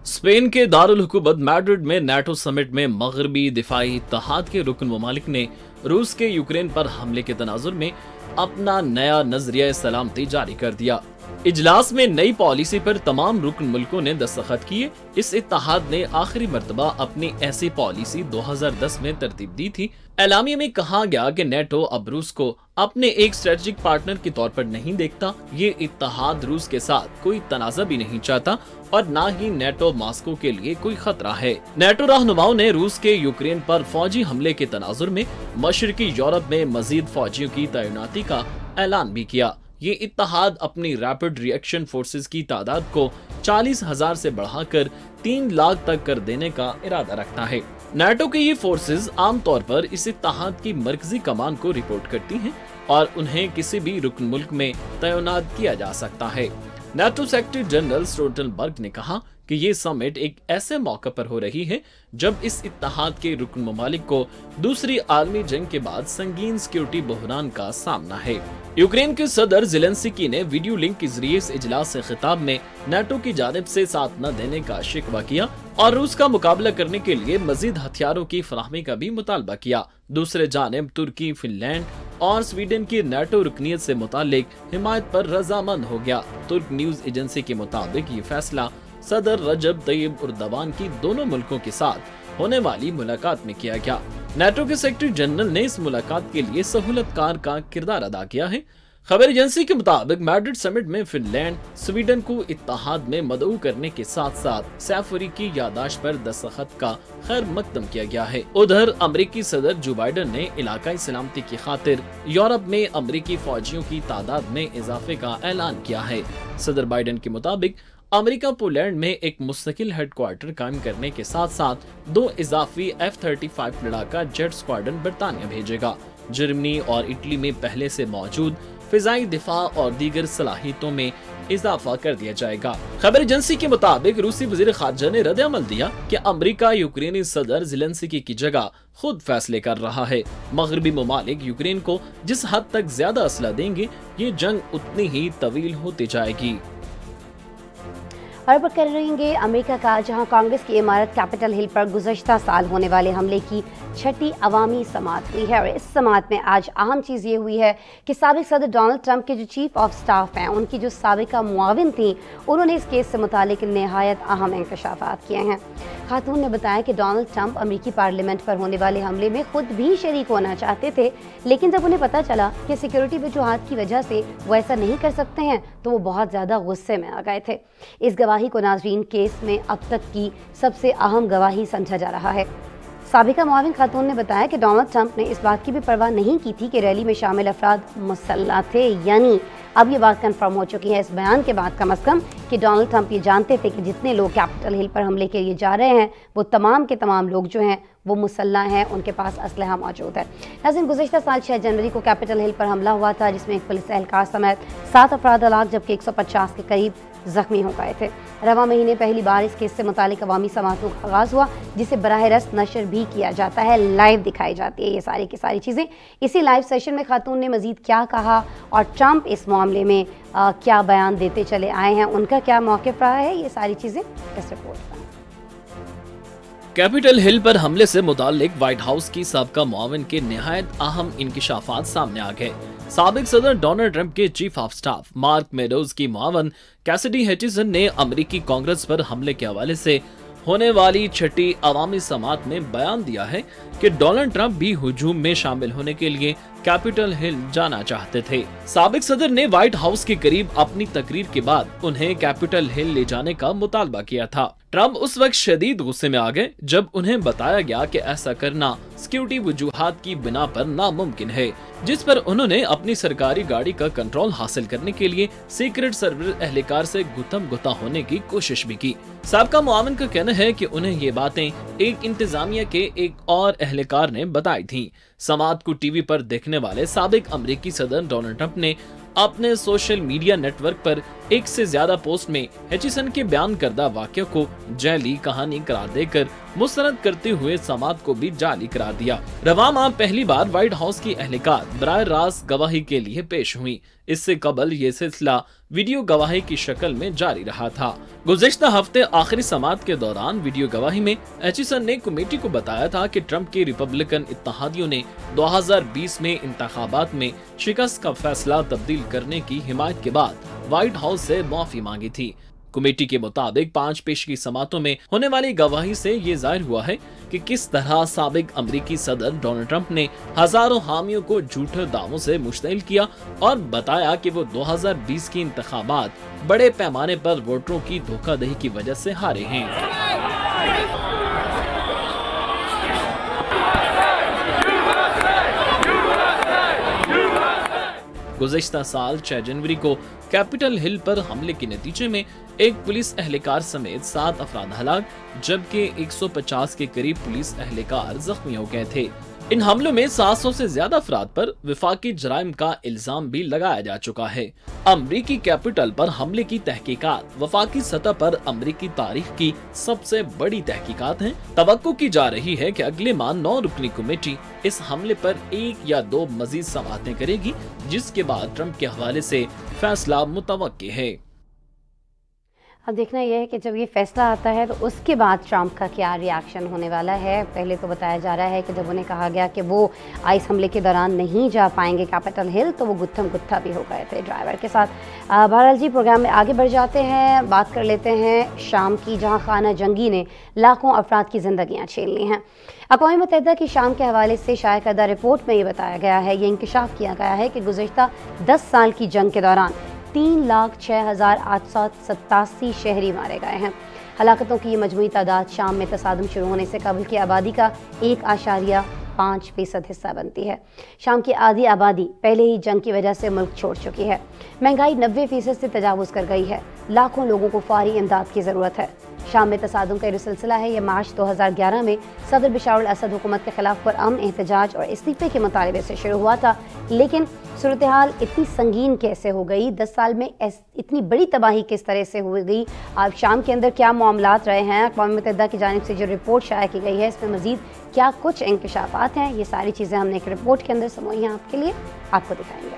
स्पेन के दारुल हुकूमत मैड्रिड में नेटो समिट में मगरबी दिफाई इत्तेहाद के रुकन ममालिक ने रूस के यूक्रेन पर हमले के तनाजुर में अपना नया नजरिया सलामती जारी कर दिया। इजलास में नई पॉलिसी पर तमाम रुकन मुल्कों ने दस्तखत किए। इस इत्तेहाद ने आखिरी मर्तबा अपनी ऐसी पॉलिसी 2010 में तरतीब दी थी। एलामिया में कहा गया कि नेटो अब रूस को अपने एक स्ट्रेटेजिक पार्टनर के तौर पर नहीं देखता। ये इत्तेहाद रूस के साथ कोई तनाज़ा भी नहीं चाहता और न ही नेटो मॉस्को के लिए कोई खतरा है। नेटो रहनुमाओं ने रूस के यूक्रेन पर फौजी हमले के तनाजुर में मशरकी यूरोप में मजीद फौजियों की तैनाती का ऐलान भी किया। ये इत्तेहाद अपनी रैपिड रिएक्शन फोर्सेस की तादाद को 40,000 से बढ़ाकर 3 लाख तक कर देने का इरादा रखता है। नेटो के ये फोर्सेस आमतौर पर इस इत्तेहाद की मरकजी कमान को रिपोर्ट करती हैं और उन्हें किसी भी रुकन मुल्क में तैनात किया जा सकता है। नेटो सेक्रेटरी जनरल स्टोल्टनबर्ग ने कहा कि ये समिट एक ऐसे मौके पर हो रही है जब इस इत्तेहाद के रुकन ममालिक को दूसरी आलमी जंग के बाद संगीन सिक्योरिटी बहरान का सामना है। यूक्रेन के सदर ज़ेलेंस्की ने वीडियो लिंक के जरिए इस इजलास से खिताब में नेटो की जानिब से साथ न देने का शिकवा किया और रूस का मुकाबला करने के लिए मजीद हथियारों की फराहमी का भी मुतालबा किया। दूसरे जानिब तुर्की, फिनलैंड और स्वीडन की नेटो रुकनीत से मुतालिक हिमायत पर रजामंद हो गया। तुर्क न्यूज एजेंसी के मुताबिक ये फैसला सदर रजब तैयब उर्दवान की दोनों मुल्कों के साथ होने वाली मुलाकात में किया गया। नेटो के सेक्रेटरी जनरल ने इस मुलाकात के लिए सहूलतकार का किरदार अदा किया है। खबर एजेंसी के मुताबिक मैड्रिड समिट में फिनलैंड, स्वीडन को इत्तेहाद में मदऊ करने के साथ साथ सैफरी की यादाश्त पर दस्तखत का खैर मकदम किया गया है। उधर अमेरिकी सदर जो बाइडन ने इलाकाई सलामती की खातिर यूरोप में अमेरिकी फौजियों की तादाद में इजाफे का ऐलान किया है। सदर बाइडन के मुताबिक अमेरिका पोलैंड में एक मुस्तकिल हेडक्वार्टर कायम करने के साथ साथ 2 इजाफी F-35 लड़ाका जेट स्क्वाड्रन बरतानिया भेजेगा। जर्मनी और इटली में पहले से मौजूद फिजाई दिफा और दीगर सलाहियतों में इजाफा कर दिया जाएगा। खबर एजेंसी के मुताबिक रूसी वजीर खारजा ने रद्द-ए-अमल दिया कि अमेरिका यूक्रेनी सदर ज़ेलेंस्की की जगह खुद फैसले कर रहा है। मगरबी ममालिक यूक्रेन को जिस हद तक ज्यादा असला देंगे, ये जंग उतनी ही तवील होती जाएगी।
और अब कर रहेंगे अमेरिका का, जहां कांग्रेस की इमारत कैपिटल हिल पर गुज़श्ता साल होने वाले हमले की 6ठी अवामी समाअत हुई है। और इस समाअत में आज अहम चीज़ ये हुई है कि साबिक सदर डोनाल्ड ट्रंप के जो चीफ ऑफ स्टाफ हैं, उनकी जो साबिका मुआविन थी, उन्होंने इस केस से मुतालिक नहायत अहम इंकशाफात किए हैं। खातून ने बताया कि डोनाल्ड ट्रंप अमेरिकी पार्लियामेंट पर होने वाले हमले में खुद भी शरीक होना चाहते थे, लेकिन जब उन्हें पता चला कि सिक्योरिटी वजूहात की वजह से वो ऐसा नहीं कर सकते हैं, तो वो बहुत ज़्यादा गुस्से में आ गए थे। इस गवाही को नाजरीन केस में अब तक की सबसे अहम गवाही समझा जा रहा है। साबिका मुआविन खातून ने बताया कि डोनाल्ड ट्रंप ने इस बात की भी परवाह नहीं की थी कि रैली में शामिल अफराद मुसल्लह थे। यानी अब ये बात कन्फर्म हो चुकी है इस बयान के बाद कम अज़ कम कि डोनाल्ड ट्रंप ये जानते थे कि जितने लोग कैपिटल हिल पर हमले के लिए जा रहे हैं वो तमाम के तमाम लोग जो हैं वो मुसल्लह हैं, उनके पास असलहा मौजूद है। नाज़रीन, गुज़िश्ता साल 6 जनवरी को कैपिटल हिल पर हमला हुआ था जिसमें एक पुलिस एहलकार समेत 7 अफराद हलाक जबकि 150 के करीब जख्मी हो गए थे। रवा महीने पहली बार इस केस से मुतालिक अवामी समातों का आगाज़ हुआ जिसे बराह रास्त नशर भी किया जाता है, लाइव दिखाई जाती है ये सारी की सारी चीज़ें। इसी लाइव सेशन में खातून ने मज़ीद क्या कहा और ट्रंप इस मामले में क्या बयान देते चले आए हैं, उनका क्या मौक़िफ़ रहा है, ये सारी चीज़ें इस रिपोर्ट में।
कैपिटल हिल पर हमले से मुताल्लिक व्हाइट हाउस की साबिका मुआविन के निहायत अहम इंकिशाफात सामने आ गए। साबिक सदर डोनाल्ड ट्रंप के chief of staff mark meadows की मुआविन कैसिडी हचिसन ने अमेरिकी कांग्रेस पर हमले के हवाले से होने वाली छठी अवामी समात में बयान दिया है कि डोनाल्ड ट्रंप भी हुजूम में शामिल होने के लिए कैपिटल हिल जाना चाहते थे। साबिक सदर ने व्हाइट हाउस के करीब अपनी तकरीर के बाद उन्हें कैपिटल हिल ले जाने का मुतालबा किया था। ट्रंप उस वक्त शदीद गुस्से में आ गए जब उन्हें बताया गया कि ऐसा करना सिक्योरिटी वजूहात की बिना पर नामुमकिन है, जिस पर उन्होंने अपनी सरकारी गाड़ी का कंट्रोल हासिल करने के लिए सीक्रेट सर्विस एहलकार से गुत्थम गुत्ता होने की कोशिश भी की। साबिका मुआविन का कहना है कि उन्हें ये बातें एक इंतजामिया के एक और एहलकार ने बताई थी। समात को टीवी पर देखने वाले साबिक अमेरिकी सदर डोनाल्ड ट्रंप ने अपने सोशल मीडिया नेटवर्क पर एक से ज्यादा पोस्ट में हचिसन के बयान करदा वाक़या को जाली कहानी करार देकर मुस्तरद करते हुए समात को भी जाली करार दिया। रवा माह पहली बार व्हाइट हाउस की एहलकार बराह रास्त गवाही के लिए पेश हुई। इससे कबल ये सिलसिला वीडियो गवाही की शक्ल में जारी रहा था। गुज़िश्ता हफ्ते आखिरी समात के दौरान वीडियो गवाही में हचिसन ने कमेटी को बताया था कि ट्रंप के रिपब्लिकन इत्तेहादियों ने 2020 में इंतखाबात में शिकस्त का फैसला तब्दील करने की हिमायत के बाद व्हाइट हाउस से माफी मांगी थी। कमेटी के मुताबिक 5 पेशगी समातों में होने वाली गवाही से ये जाहिर हुआ है कि किस तरह साबिक अमेरिकी सदर डोनाल्ड ट्रंप ने हजारों हामियों को झूठे दावों से मुश्तइल किया और बताया कि वो 2020 की इंतखाबात बड़े पैमाने पर वोटरों की धोखाधड़ी की वजह से हारे हैं। गुज़िश्ता साल 6 जनवरी को कैपिटल हिल पर हमले के नतीजे में एक पुलिस एहलकार समेत 7 अफराद हलाक जबकि 150 के करीब पुलिस एहलकार जख्मी हो गए थे। इन हमलों में 700 से ज्यादा अफराद पर विफाकी जराइम का इल्जाम भी लगाया जा चुका है। अमरीकी कैपिटल पर हमले की तहकीकात वफाकी सतह पर अमरीकी तारीख की सबसे बड़ी तहकीकात है। तवक्को की जा रही है कि अगले माह 9 रुकनी कमेटी इस हमले पर 1 या 2 मजीद समाअतें करेगी, जिसके बाद ट्रंप के हवाले से फैसला मुतवक्की है।
अब देखना यह है कि जब ये फैसला आता है तो उसके बाद ट्रंप का क्या रिएक्शन होने वाला है। पहले तो बताया जा रहा है कि जब उन्हें कहा गया कि वो आइस हमले के दौरान नहीं जा पाएंगे कैपिटल हिल तो वो गुत्थम गुत्था भी हो गए थे ड्राइवर के साथ। बहरहाल जी, प्रोग्राम में आगे बढ़ जाते हैं, बात कर लेते हैं शाम की, जहाँ खाना जंगी ने लाखों अफराद की जिंदगियाँ छीन ली हैं। अक़वाम मुत्तहिदा की शाम के हवाले से शाया करदा रिपोर्ट में ये बताया गया है, ये इंकशाफ किया गया है कि गुज़िश्ता 10 साल की जंग के दौरान 3,06,887 शहरी मारे गए हैं। हलाकतों की ये मजमूई तादाद शाम में तसादम शुरू होने से कबल की आबादी का 1.5% हिस्सा बनती है। शाम की आधी आबादी पहले ही जंग की वजह से मुल्क छोड़ चुकी है। महंगाई 90% से तजावुज़ कर गई है। लाखों लोगों को फौरी इमदाद की ज़रूरत है। शाम में तसादुम का ये सिलसिला है। यह मार्च 2011 में सदर बशार अल असद हुकूमत के खिलाफ पुरअमन एहतजाज और इस्तीफे के मुतालबे से शुरू हुआ था, लेकिन सूरत हाल इतनी संगीन कैसे हो गई, 10 साल में इतनी बड़ी तबाही किस तरह से हो गई, अब शाम के अंदर क्या मामलात रहे हैं, अक़वाम मुत्तहिदा की जानिब से जो रिपोर्ट शाया की गई है इसमें मज़ीद क्या कुछ इंकशाफात हैं, ये सारी चीज़ें हमने एक रिपोर्ट के अंदर समोई हैं आपके लिए, आपको दिखाएंगे।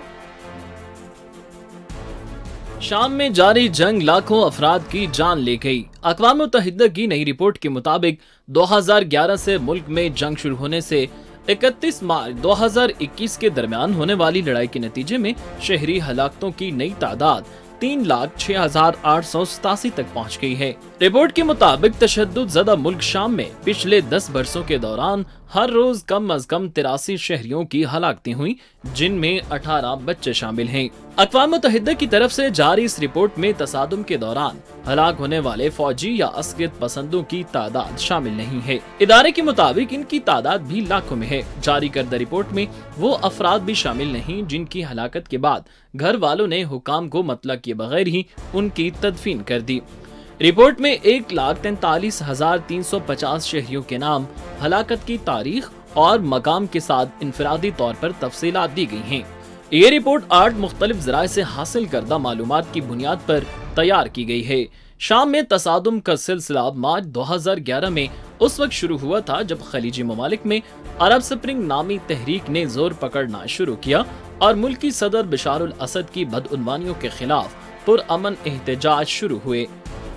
शाम में जारी जंग लाखों अफराद की जान ले गई। अक़वाम मुत्तहिदा की नई रिपोर्ट के मुताबिक 2011 से मुल्क में जंग शुरू होने से 31 मार्च 2021 के दरमियान होने वाली लड़ाई के नतीजे में शहरी हलाकतों की नई तादाद 3,06,887 तक पहुँच गई है। रिपोर्ट के मुताबिक तशद्दुद ज़दा मुल्क शाम में पिछले 10 बरसों के दौरान हर रोज कम अज कम 83 शहरियों की हलाकतें हुई, जिनमें 18 बच्चे शामिल हैं। अक़वाम मुत्तहिदा की तरफ से जारी इस रिपोर्ट में तसादुम के दौरान हलाक होने वाले फौजी या असलियत पसंदों की तादाद शामिल नहीं है। इदारे के मुताबिक इनकी तादाद भी लाखों में है। जारी करदा रिपोर्ट में वो अफराद भी शामिल नहीं जिनकी हलाकत के बाद घर वालों ने हुकाम को मतला किए बगैर ही उनकी तदफीन कर दी। रिपोर्ट में 1,43,350 शहरियों के नाम, हलाकत की तारीख और मकाम के साथ इनफरादी तौर पर तफसीलात दी गई हैं। ये रिपोर्ट 8 मुख्तलिफ ज़राए से हासिल करदा मालूमात की बुनियाद पर तैयार की गई है। शाम में तसादुम का सिलसिला मार्च 2011 में उस वक्त शुरू हुआ था जब खलीजी ममालिक में अरब स्प्रिंग नामी तहरीक ने जोर पकड़ना शुरू किया और मुल्की सदर बशारुल असद की बदउनवानियों के खिलाफ पुरअमन एहतजाज शुरू हुए।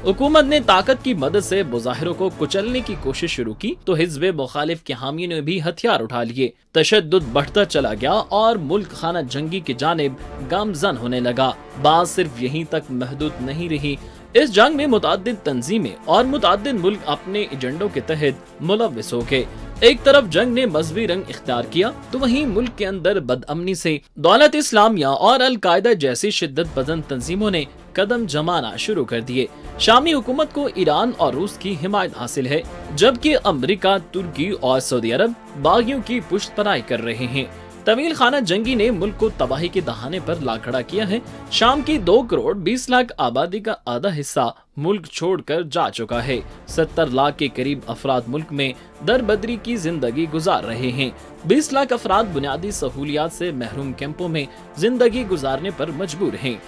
हुकूमत ने ताकत की मदद से मुजाहिरों को कुचलने की कोशिश शुरू की तो हिज़्ब मुखालिफ के हामियों ने भी हथियार उठा लिए। तशद्दुद बढ़ता चला गया और मुल्क खाना जंगी की जानिब गामजन होने लगा। बात सिर्फ यहीं तक महदूद नहीं रही। इस जंग में मुतअद्दिद तंजीमें और मुतअद्दिद मुल्क अपने एजेंडों के तहत मुलव्विस हो गए। एक तरफ जंग ने मजहबी रंग इख्तियार किया तो वहीं मुल्क के अंदर बदअमनी से दौलत इस्लामिया और अल-कायदा जैसी शिद्दत पसंद तंजीमों ने कदम जमाना शुरू कर दिए। शामी हुकूमत को ईरान और रूस की हिमायत हासिल है, जबकि अमेरिका, तुर्की और सऊदी अरब बागियों की पुश्तपनाही कर रहे हैं। तवील खाना जंगी ने मुल्क को तबाही के दहाने पर ला खड़ा किया है। शाम की 2 करोड़ 20 लाख आबादी का आधा हिस्सा मुल्क छोड़कर जा चुका है। 70 लाख के करीब अफराद मुल्क में दरबदरी की जिंदगी गुजार रहे हैं। 20 लाख अफराद बुनियादी सहूलियात से महरूम कैंपों में जिंदगी गुजारने पर मजबूर हैं।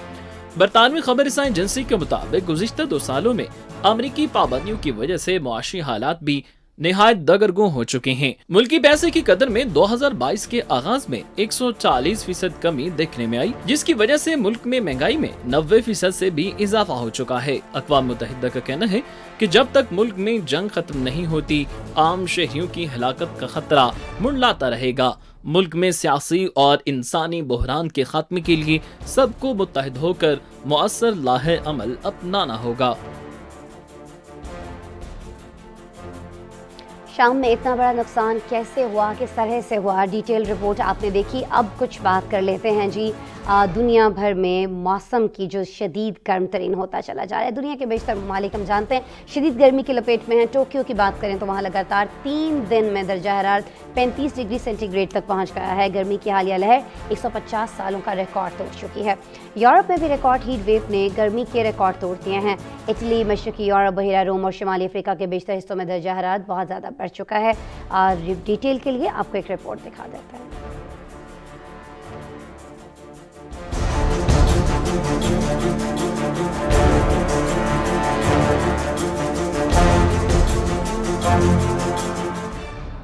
बरतानवी खबर रसां एजेंसी के मुताबिक गुज़िश्ता 2 सालों में अमरीकी पाबंदियों की वजह से मुआशी हालात भी निहायत दगरगों हो चुके हैं। मुल्की पैसे की कदर में 2022 के आगाज में 140% कमी देखने में आई, जिसकी वजह से मुल्क में महंगाई में 90% से भी इजाफा हो चुका है। अक़वाम मुत्तहिदा का कहना है कि जब तक मुल्क में जंग खत्म नहीं होती, आम शहरियों की हलाकत का खतरा मुंडलाता रहेगा। मुल्क में सियासी और इंसानी बहरान के खात्मे के लिए सबको मुत्तहिद होकर मुअस्सर लाहे अमल अपनाना होगा।
शाम में इतना बड़ा नुकसान कैसे हुआ, किस तरह से हुआ, डिटेल रिपोर्ट आपने देखी। अब कुछ बात कर लेते हैं जी। दुनिया भर में मौसम की जो शदीद गर्म तरीन होता चला जा रहा है। दुनिया के बेशतर ममालिक हम जानते हैं शदीद गर्मी की लपेट में हैं। टोक्यो की बात करें तो वहाँ लगातार 3 दिन में दर्जा हरारत 35 डिग्री सेंटीग्रेड तक पहुँच गया है। गर्मी की हालिया लहर 150 सालों का रिकॉर्ड तोड़ चुकी है। यूरोप में भी रिकॉर्ड हीट वेव ने गर्मी के रिकॉर्ड तोड़ दिए हैं। इटली, मशरकी यूरोप, बहिरा रोम और शुमाली अफ्रीका के बेशतर हिस्सों में दर्जा हरारत बहुत ज़्यादा बढ़ चुका है। और डिटेल के लिए आपको एक रिपोर्ट दिखा देते हैं।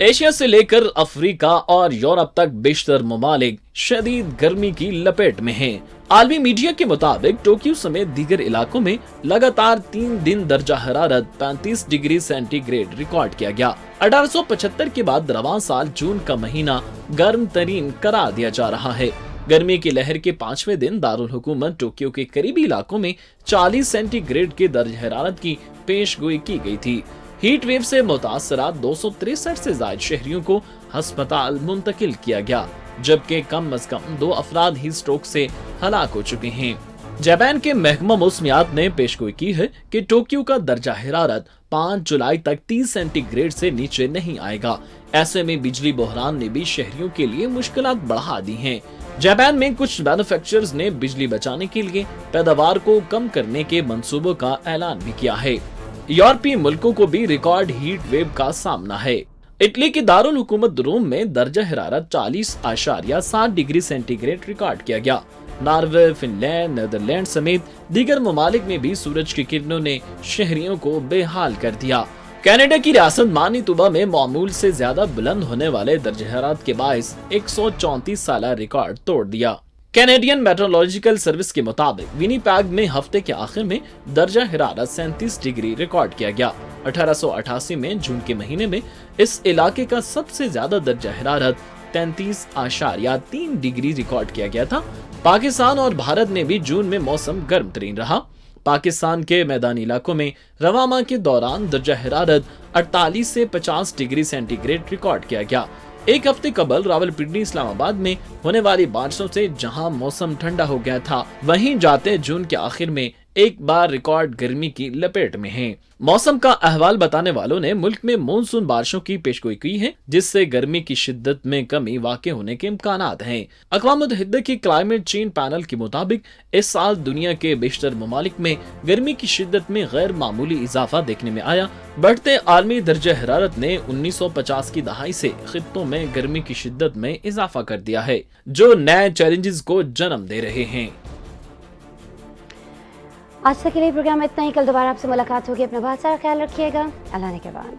एशिया से लेकर अफ्रीका और यूरोप तक बेशतर ममालिक शदीद गर्मी की लपेट में हैं। आलमी मीडिया के मुताबिक टोक्यो समेत दीगर इलाकों में लगातार 3 दिन दर्जा हरारत 35 डिग्री सेंटीग्रेड रिकॉर्ड किया गया। 1875 के बाद रवां साल जून का महीना गर्म तरीन करार दिया जा रहा है। गर्मी की लहर के 5वें दिन दारुल हुकूमत टोक्यो के करीबी इलाकों में 40 सेंटीग्रेड के दर्जा हरारत की पेशगोई की गई थी। हीट वेव से मुतासरा 263 से ज्यादा शहरियों को अस्पताल मुंतकिल किया गया, जबकि कम अज कम 2 अफराद ही स्ट्रोक से हलाक हो चुके हैं। जापान के महकमा मौसमियात ने पेशगोई की है कि टोक्यो का दर्जा हरारत 5 जुलाई तक 30 सेंटीग्रेड से नीचे नहीं आएगा। ऐसे में बिजली बहरान ने भी शहरियों के लिए मुश्किलात बढ़ा दी हैं। जापान में कुछ मैन्युफैक्चरर्स ने बिजली बचाने के लिए पैदावार को कम करने के मंसूबों का ऐलान भी किया है। यूरोपीय मुल्कों को भी रिकॉर्ड हीट वेव का सामना है। इटली की दारुल हुकूमत रोम में दर्जा हरारत 40.7 डिग्री सेंटीग्रेड रिकॉर्ड किया गया। नॉर्वे, फिनलैंड, नीदरलैंड समेत दीगर ममालिक में भी सूरज की किरणों ने शहरियों को बेहाल कर दिया। कनाडा की रियासत मानीतुबा में मामूल से ज्यादा बुलंद होने वाले दर्जा हरारत के बायस 134 साला रिकॉर्ड तोड़ दिया। कैनेडियन मेट्रोलॉजिकल सर्विस के मुताबिक विनीपेग में हफ्ते के आखिर में दर्जा हरारत 37 डिग्री रिकॉर्ड किया गया। 1888 में जून के महीने में इस इलाके का सबसे ज्यादा दर्जा हरारत 33.3 डिग्री रिकॉर्ड किया गया था। पाकिस्तान और भारत में भी जून में मौसम गर्म तरीन रहा। पाकिस्तान के मैदानी इलाकों में रवां माह के दौरान दर्जा हरारत 48 से 50 डिग्री सेंटीग्रेड रिकॉर्ड किया गया। एक हफ्ते कबल रावलपिंडी इस्लामाबाद में होने वाली बारिशों से जहां मौसम ठंडा हो गया था, वहीं जाते जून के आखिर में एक बार रिकॉर्ड गर्मी की लपेट में है। मौसम का अहवाल बताने वालों ने मुल्क में मानसून बारिशों की पेशगोई की है, जिससे गर्मी की शिद्दत में कमी वाक़ई होने के इम्कानात हैं। अक़वाम मुत्तहिदा के क्लाइमेट चेंज पैनल के मुताबिक इस साल दुनिया के बेशतर ममालिक में गर्मी की शिद्दत में गैर मामूली इजाफा देखने में आया। बढ़ते आलमी दर्जा हरारत ने 1950 की दहाई से खित्तों में गर्मी की शिद्दत में इजाफा कर दिया है, जो नए चैलेंजेस को जन्म दे रहे हैं।
आज तक के लिए प्रोग्राम में इतना ही। कल दोबारा आपसे मुलाकात होगी। अपना बहुत सारा ख्याल रखिएगा। अल्लाह ने के बाद।